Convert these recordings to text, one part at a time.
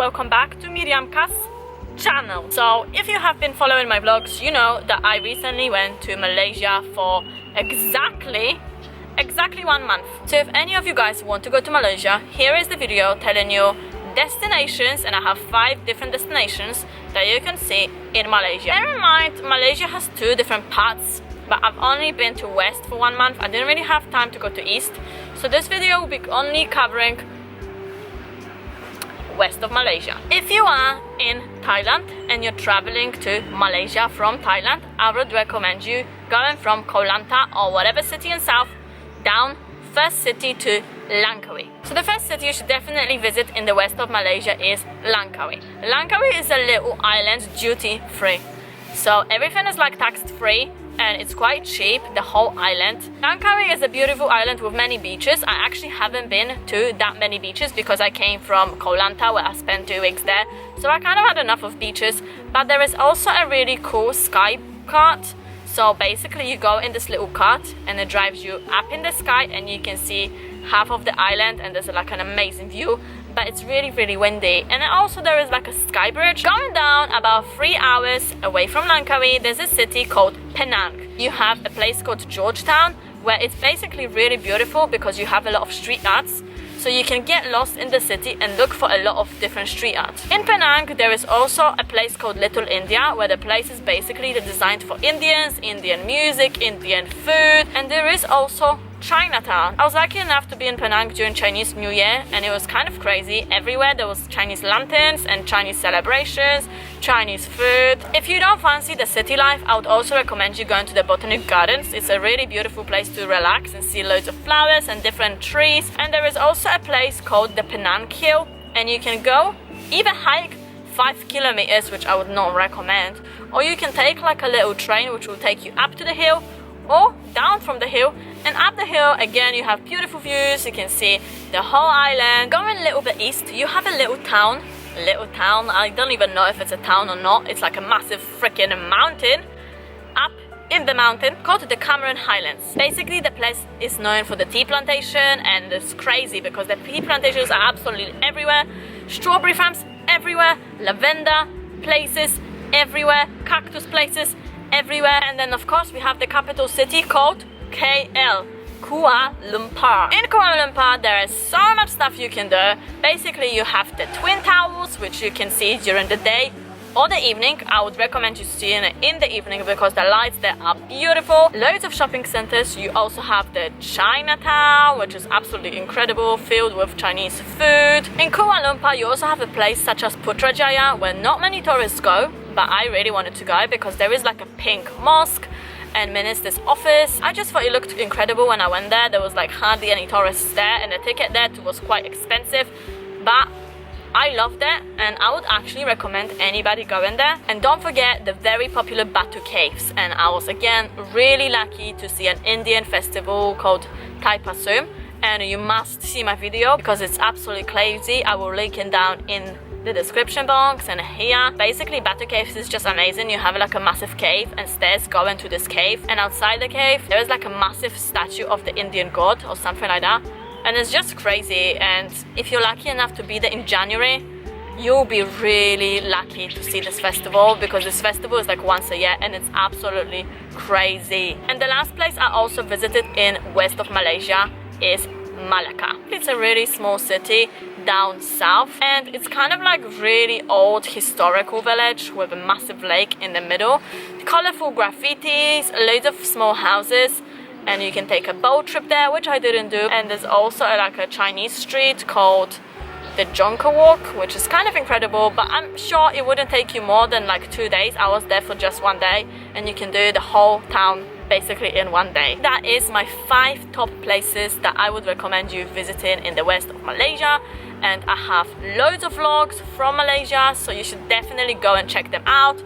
welcome back to Miriamka's channel. So if you have been following my vlogs, you know that I recently went to Malaysia for exactly 1 month. So if any of you guys want to go to Malaysia, here is the video telling you destinations, and I have 5 different destinations that you can see in Malaysia. Bear in mind, Malaysia has 2 different parts, but I've only been to West for 1 month. I didn't really have time to go to East, so this video will be only covering West of Malaysia. If you are in Thailand and you're traveling to Malaysia from Thailand, I would recommend you going from Koh Lanta or whatever city in South down first city to Langkawi. So the first city you should definitely visit in the west of Malaysia is Langkawi. Langkawi is a little island, duty free. So everything is like tax free and it's quite cheap, the whole island. Langkawi is a beautiful island with many beaches. I actually haven't been to that many beaches because I came from Koh Lanta where I spent 2 weeks there. So I kind of had enough of beaches, but there is also a really cool sky cart. So basically you go in this little cart and it drives you up in the sky and you can see half of the island and there's like an amazing view, but it's really windy. And then also there is like a sky bridge. Going down about 3 hours away from Langkawi, there's a city called Penang. You have a place called Georgetown where it's basically really beautiful because you have a lot of street arts. So you can get lost in the city and look for a lot of different street art. In Penang, there is also a place called Little India, where the place is basically designed for Indians, Indian music, Indian food, and there is also Chinatown. I was lucky enough to be in Penang during Chinese New Year and it was kind of crazy. Everywhere there was Chinese lanterns and Chinese celebrations, Chinese food. If you don't fancy the city life, I would also recommend you going to the Botanic Gardens. It's a really beautiful place to relax and see loads of flowers and different trees. And there is also a place called the Penang Hill and you can go either hike 5 kilometers, which I would not recommend, or you can take like a little train which will take you up to the hill or down from the hill. And up the hill again you have beautiful views, you can see the whole island. Going a little bit east you have a little town, I don't even know if it's a town or not. It's like a massive freaking mountain up in the mountain called the Cameron Highlands. Basically the place is known for the tea plantation and it's crazy because the tea plantations are absolutely everywhere. Strawberry farms everywhere, lavender places everywhere, cactus places everywhere. And then of course we have the capital city called KL, Kuala Lumpur. In Kuala Lumpur there is so much stuff you can do. Basically you have the Twin Towers which you can see during the day or the evening. I would recommend you seeing it in the evening because the lights there are beautiful. Loads of shopping centers. You also have the Chinatown, which is absolutely incredible, filled with Chinese food. In Kuala Lumpur you also have a place such as Putrajaya where not many tourists go, but I really wanted to go because there is like a pink mosque and minister's office. I just thought it looked incredible when I went there. There was like hardly any tourists there and the ticket there was quite expensive, but I loved it and I would actually recommend anybody going there. And don't forget the very popular Batu Caves, and I was again really lucky to see an Indian festival called Kitemasoom, and you must see my video because it's absolutely crazy. I will link it down in the description box and here. Basically Batu Caves is just amazing. You have like a massive cave and stairs going to this cave, and outside the cave there is like a massive statue of the Indian god or something like that, and it's just crazy. And if you're lucky enough to be there in January, you'll be really lucky to see this festival because this festival is like once a year and it's absolutely crazy. And the last place I also visited in west of Malaysia is Malacca. It's a really small city down south and it's kind of like really old historical village with a massive lake in the middle, colorful graffitis, loads of small houses, and you can take a boat trip there, which I didn't do. And there's also like a Chinese street called the Jonker Walk, which is kind of incredible, but I'm sure it wouldn't take you more than like 2 days. I was there for just 1 day and you can do the whole town basically in 1 day. That is my 5 top places that I would recommend you visiting in the west of Malaysia, and I have loads of vlogs from Malaysia, so you should definitely go and check them out.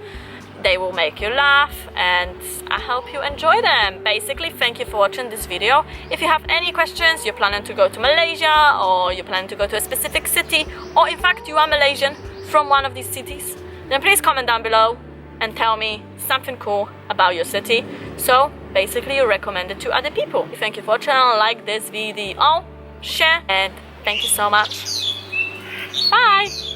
They will make you laugh and I hope you enjoy them. Basically, thank you for watching this video. If you have any questions, you're planning to go to Malaysia or you're planning to go to a specific city, or in fact you are Malaysian from one of these cities, then please comment down below and tell me something cool about your city, so basically you recommend it to other people. Thank you for watching, like this video, share, and thank you so much. Bye!